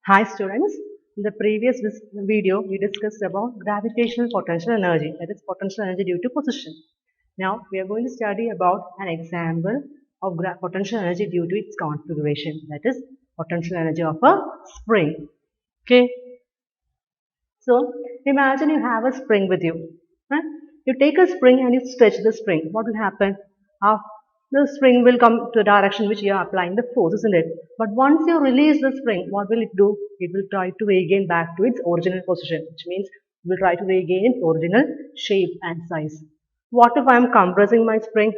Hi students, in the previous video we discussed about gravitational potential energy, that is potential energy due to position. Now we are going to study about an example of potential energy due to its configuration, that is potential energy of a spring. Okay, so imagine you have a spring with you. Huh? You take a spring and you stretch the spring. What will happen? The spring will come to a direction which you are applying the force, isn't it? But once you release the spring, what will it do? It will try to regain back to its original position, which means it will try to regain its original shape and size. What if I am compressing my spring?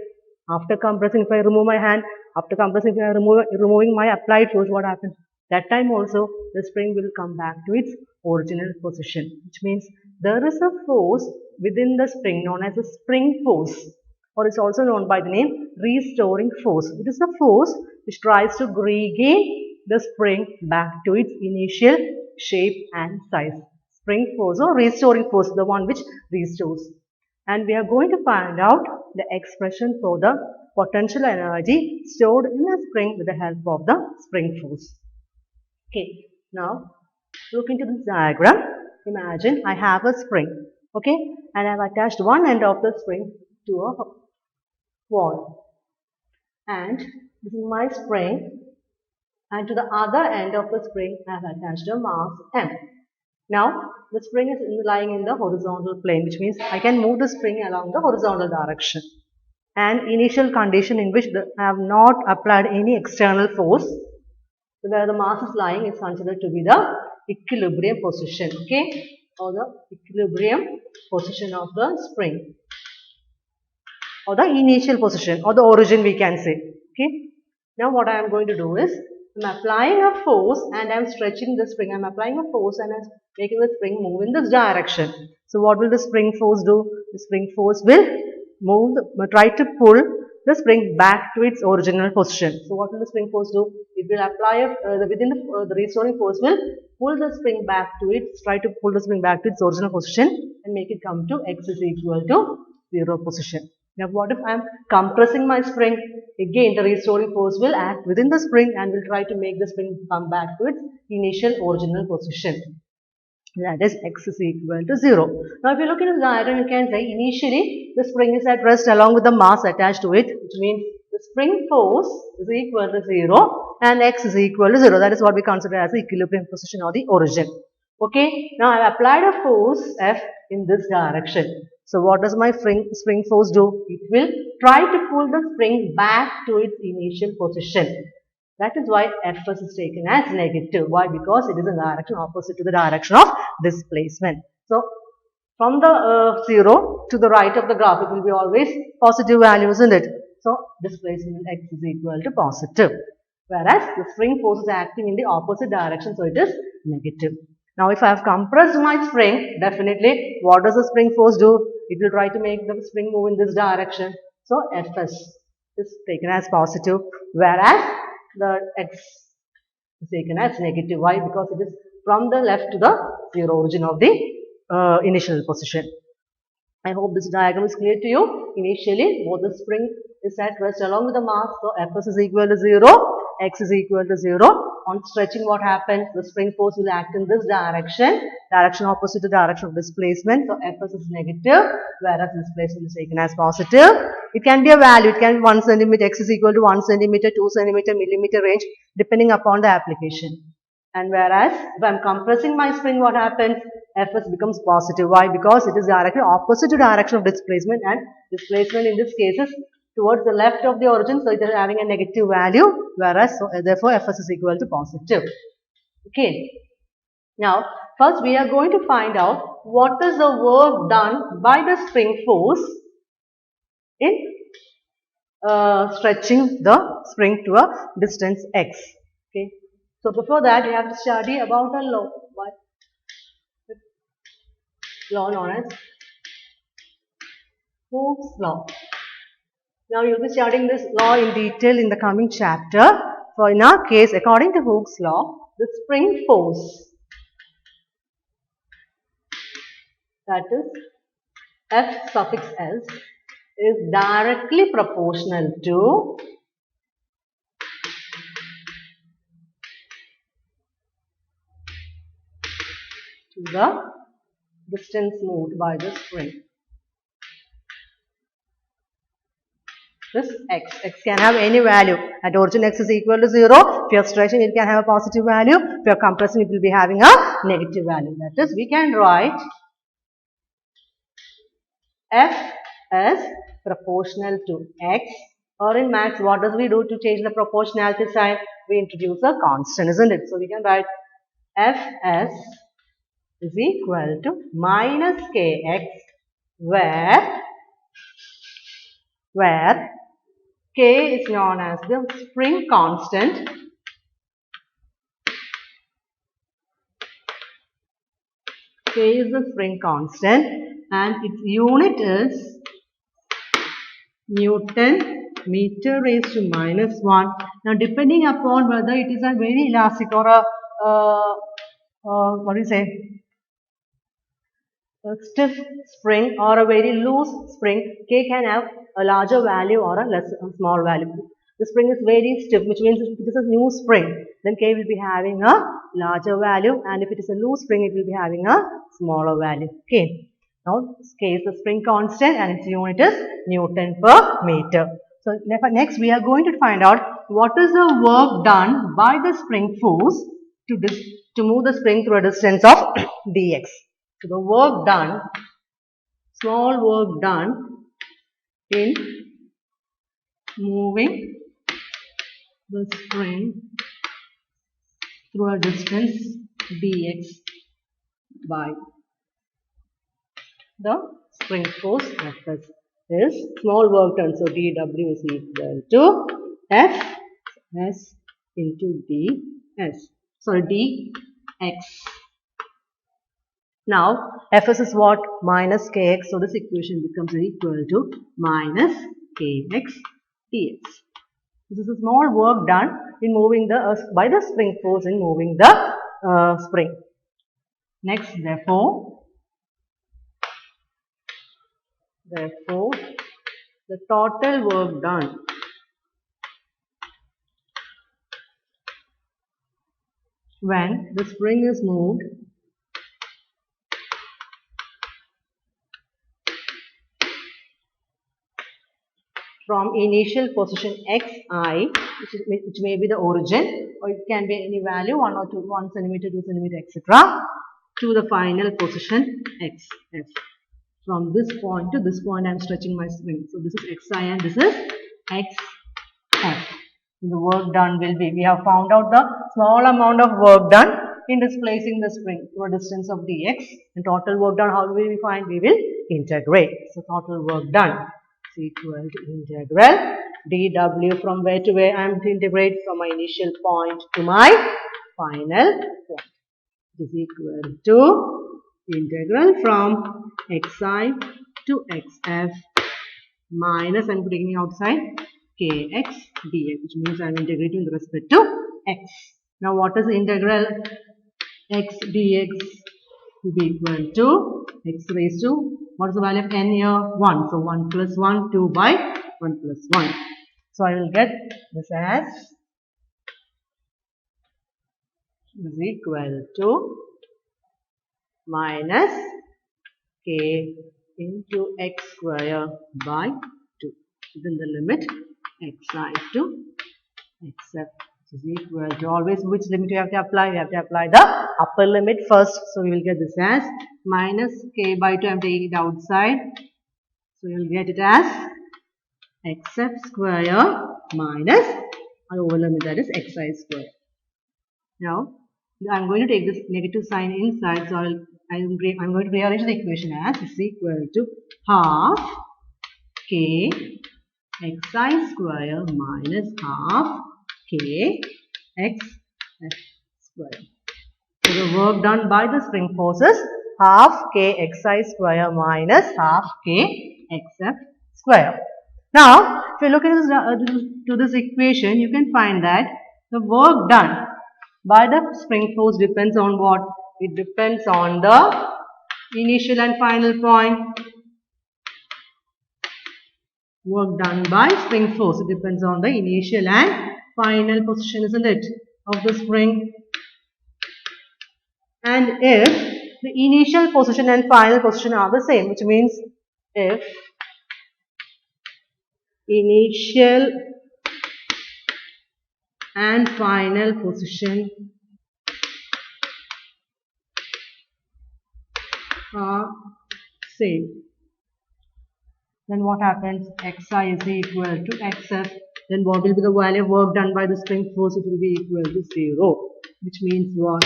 After compressing, if I remove my hand, after compressing, if I am removing my applied force, what happens? That time also, the spring will come back to its original position, which means there is a force within the spring known as a spring force, or it's also known by the name restoring force. It is a force which tries to regain the spring back to its initial shape and size. Spring force or restoring force, the one which restores. And we are going to find out the expression for the potential energy stored in a spring with the help of the spring force. Okay, now look into this diagram. Imagine I have a spring, okay, and I have attached one end of the spring to a wall, and this is my spring, and to the other end of the spring I have attached a mass M. Now the spring is lying in the horizontal plane, which means I can move the spring along the horizontal direction. And initial condition in which I have not applied any external force, where the mass is lying, is considered to be the equilibrium position, okay, or the equilibrium position of the spring, or the initial position, or the origin we can say. Okay. Now what I am going to do is, I am applying a force and I am stretching the spring. I am applying a force and I am making the spring move in this direction. So what will the spring force do? The spring force will try to pull the spring back to its original position. So what will the spring force do? It will apply the restoring force will pull the spring back to try to pull the spring back to its original position and make it come to x is equal to 0 position. Now what if I am compressing my spring? Again the restoring force will act within the spring and will try to make the spring come back to its initial original position. That is x is equal to 0. Now if you look at this diagram, you can say initially the spring is at rest along with the mass attached to it, which means the spring force is equal to 0 and x is equal to 0. That is what we consider as the equilibrium position or the origin. Okay, now I have applied a force F in this direction. So what does my spring force do? It will try to pull the spring back to its initial position. That is why Fs is taken as negative. Why? Because it is in direction opposite to the direction of displacement. So from the 0 to the right of the graph, it will be always positive value, isn't it? So displacement x is equal to positive. Whereas the spring force is acting in the opposite direction, so it is negative. Now if I have compressed my spring, definitely what does the spring force do? It will try to make the spring move in this direction. So Fs is taken as positive, whereas the x is taken as negative. Why? Because it is from the left to the 0 origin of the initial position. I hope this diagram is clear to you. Initially, both the spring is at rest along with the mass. So Fs is equal to 0, x is equal to 0. On stretching, what happens? The spring force will act in this direction opposite to the direction of displacement. So Fs is negative, whereas displacement is taken as positive. It can be a value. It can be 1 centimeter. X is equal to 1 centimeter, 2 centimeter, millimeter range, depending upon the application. And whereas if I am compressing my spring, what happens? Fs becomes positive. Why? Because it is directly opposite to direction of displacement, and displacement in this case is towards the left of the origin, so it is having a negative value, whereas therefore Fs is equal to positive. Okay. Now first we are going to find out what is the work done by the spring force in stretching the spring to a distance x. Okay. So before that we have to study about a law. Law known as Hooke's law. Now you will be studying this law in detail in the coming chapter. For in our case, according to Hooke's law, the spring force, that is F suffix s, is directly proportional to the distance moved by the spring. This x can have any value. At origin x is equal to 0. If you are stretching, it can have a positive value. If you are compressing, it will be having a negative value. That is, we can write f as proportional to x, or in maths, what does we do to change the proportionality sign? We introduce a constant, isn't it? So we can write fs is equal to minus kx, where k is known as the spring constant, k is the spring constant, and its unit is Newton meter raised to minus 1. Now, depending upon whether it is a very elastic or a what do you say, a stiff spring or a very loose spring, k can have a larger value or a small value. The spring is very stiff, which means if it is a new spring, then k will be having a larger value, and if it is a loose spring, it will be having a smaller value. Okay. Now, k is the spring constant and its unit is Newton per meter. So, next we are going to find out what is the work done by the spring force to move the spring through a distance of dx. So, the work done, small work done in moving the spring through a distance dx by the spring force Fs is small work done. So, dw is equal to Fs into ds. Sorry, dx. Now, Fs is what? Minus kx. So, this equation becomes equal to minus kx dx. This is a small work done in moving by the spring force in moving the spring. Next, therefore, the total work done when the spring is moved from initial position xi, which may be the origin, or it can be any value 1 or 2, 1 centimeter, 2 centimeter, etc., to the final position xf. From this point to this point, I am stretching my spring. So, this is xi and this is xf. The work done will be, we have found out the small amount of work done in displacing the spring to a distance of dx. And total work done, how will we find? We will integrate. So, total work done is equal to integral dw from where to where I am to integrate, from my initial point to my final point. It is equal to integral from xi to xf minus, I am putting it outside, kx dx, which means I am integrating with respect to x. Now, what is the integral? X dx will be equal to x raised to, what is the value of n here? 1. So, 1 plus 1, 2 by 1 plus 1. So, I will get this as is equal to minus k into x square by 2 within the limit xi to xf, which is equal to, always which limit you have to apply? You have to apply the upper limit first. So, we will get this as minus k by 2, I am taking it outside. So, you will get it as xf square minus our lower limit, that is xi square. Now, I am going to take this negative sign inside. So, I am going to rearrange the equation as is equal to half k xi square minus half k x f square. So, the work done by the spring force is half k xi square minus half k xf square. Now, if you look at this equation, you can find that the work done by the spring force depends on what? It depends on the initial and final point. Work done by spring force, it depends on the initial and final position, isn't it, of the spring. And if the initial position and final position are the same, which means if initial and final position are same, then what happens? Xi is equal to Xf. Then what will be the value of work done by the spring force? It will be equal to 0, which means what?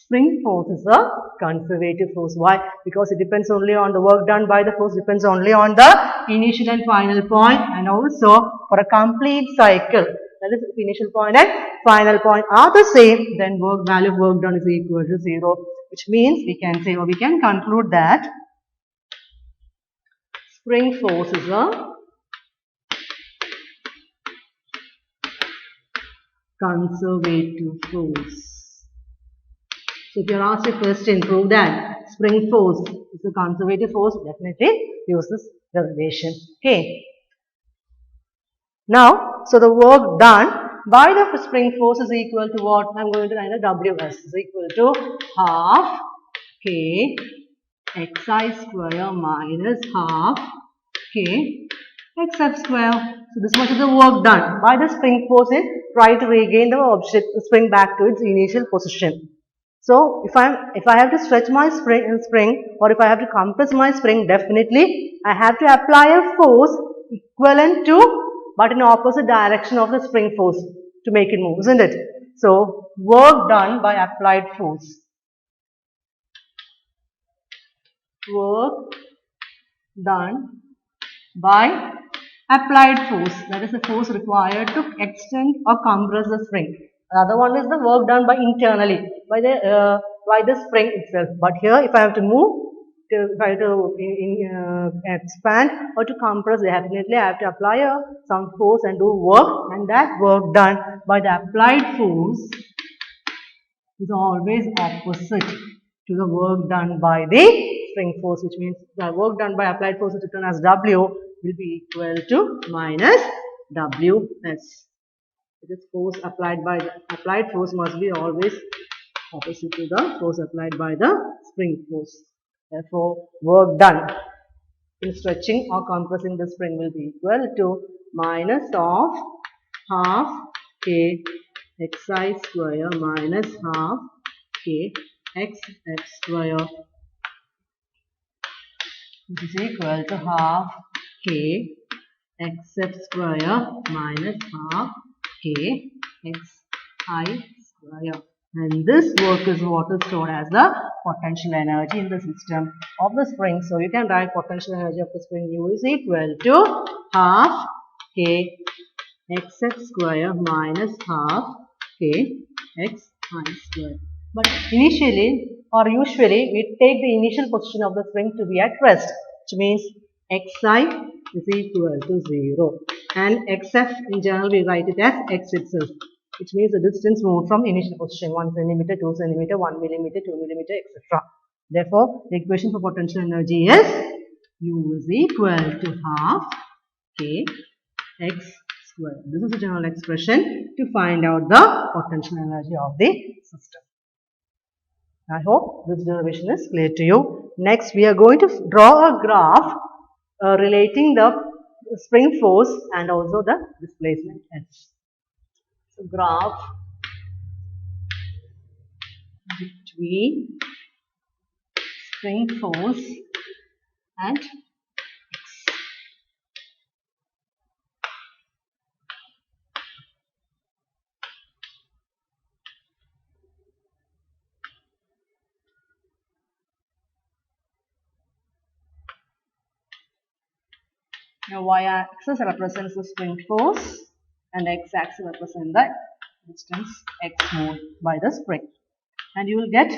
Spring force is a conservative force. Why? Because it depends only on the work done by the force, depends only on the initial and final point, and also for a complete cycle, that is, if initial point and final point are the same, then value of work done is equal to 0, which means we can say, or we can conclude that spring force is a conservative force. So if you are asked a question, prove that spring force is a conservative force, definitely use this derivation. Okay. Now, so the work done by the spring force is equal to what? I am going to write a Ws is equal to half K xi square minus half K xf square. So this much is the work done by the spring force in try to regain the object spring back to its initial position. So if I have to stretch my spring or if I have to compress my spring, definitely I have to apply a force equivalent to but in opposite direction of the spring force to make it move, isn't it? So work done by applied force. Work done by applied force, that is the force required to extend or compress the spring. Another one is the work done by internally by the spring itself. But here, if I have to move, if I have to expand or to compress, definitely I have to apply some force and do work, and that work done by the applied force is always opposite to the work done by the spring force, which means the work done by applied force is written as W will be equal to minus Ws. This force applied by the applied force must be always opposite to the force applied by the spring force. Therefore, work done in stretching or compressing the spring will be equal to minus of half K xi square minus half K xf square. This is equal to half K xf square minus half K xi square. And this work is what is stored as the potential energy in the system of the spring. So you can write potential energy of the spring U is equal to half K xf square minus half K xi square. But initially or usually we take the initial position of the spring to be at rest, which means xi is equal to 0 and xf in general we write it as x itself, which means the distance moved from initial position 1 centimeter, 2 centimeter, 1 millimeter, 2 millimeter, etc. Therefore, the equation for potential energy is U is equal to half K x square. This is a general expression to find out the potential energy of the system. I hope this derivation is clear to you. Next, we are going to draw a graph relating the spring force and also the displacement S. So, graph between spring force and X. Now, y-axis represents the spring force and x-axis represents the distance x moved by the spring. And you will get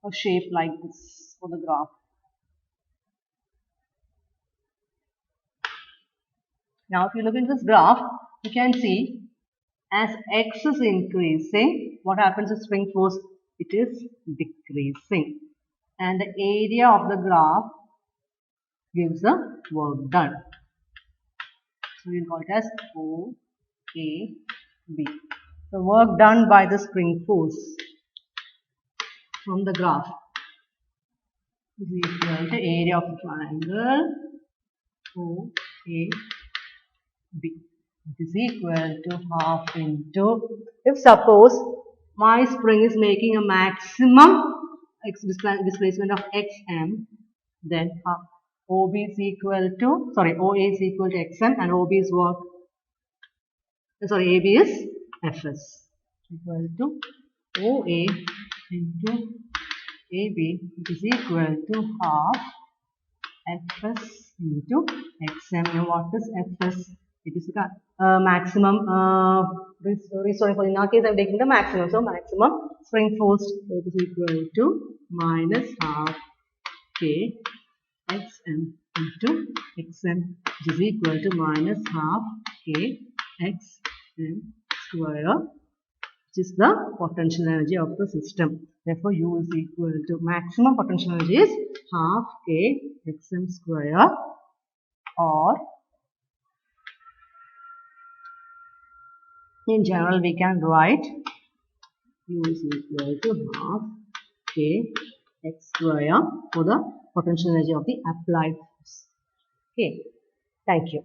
a shape like this for the graph. Now, if you look into this graph, you can see as x is increasing, what happens to spring force? It is decreasing. And the area of the graph gives the work done. So, we will call it as OAB. the work done by the spring force from the graph is equal to area of the triangle OAB. It is equal to half into, if suppose my spring is making a maximum displacement of xm, then OB is equal to, OA is equal to xm, and OB is what? AB is Fs, equal to OA into AB, which is equal to half Fs into xm. And what is Fs? It is the maximum, in our case I am taking the maximum, so maximum spring force is equal to minus half k xm into xm, which is equal to minus half k xm square, which is the potential energy of the system. Therefore, U is equal to, maximum potential energy is half k xm square, or in general we can write U is equal to half k x square for the potential energy of the applied force. Okay, thank you.